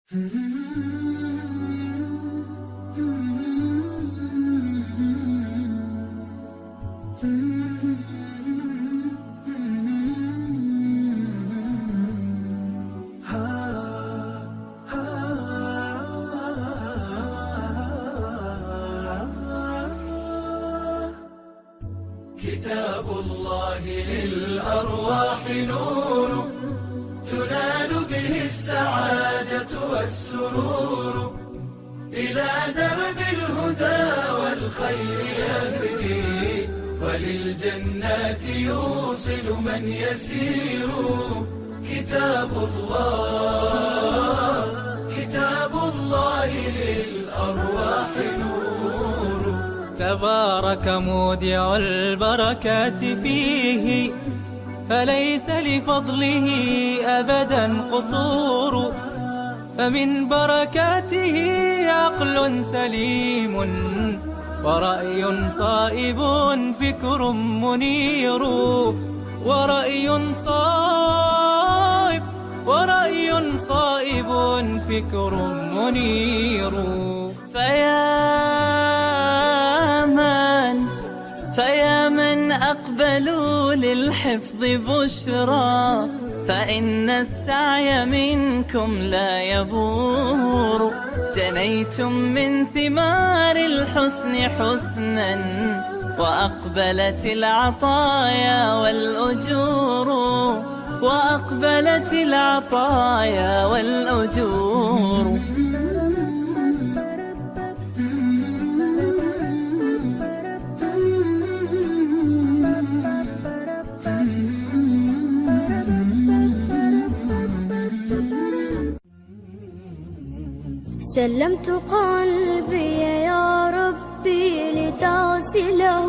كتاب الله للأرواح نور، تنال به السعادة والسرور، إلى درب الهدى والخير يهدي، وللجنات يوصل من يسير. كتاب الله للأرواح نور. تبارك مودع البركات فيه، فليس لفضله أبدا قصور. فمن بركاته عقل سليم، ورأي صائب فكر منير، ورأي صائب فكر منير. فيا من أقبلوا للحفظ بشرى، فإن السعي منكم لا يبور. جنيتم من ثمار الحسن حسنا، وأقبلت العطايا والأجور، وأقبلت العطايا والأجور. سلمت قلبي يا ربي لتغسله،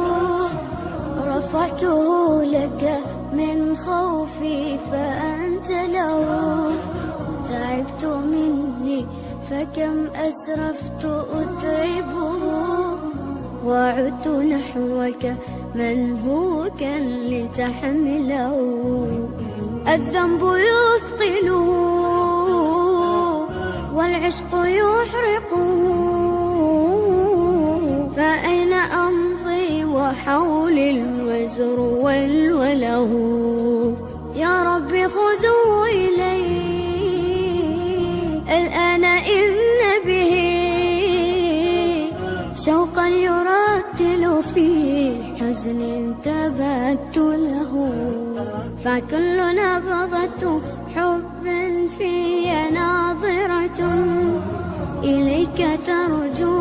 رفعته لك من خوفي فأنت له. تعبت مني فكم أسرفت أتعبه، وعدت نحوك منهوكا لتحمله. الذنب يثقله والعشق يحرقه، فأين أمضي وحولي الوزر والوله. يا رب خذوا إلي الآن إن به شوقا يرتل في حزن تبت له. فكل نبضة حب في ناظرة إليك ترجو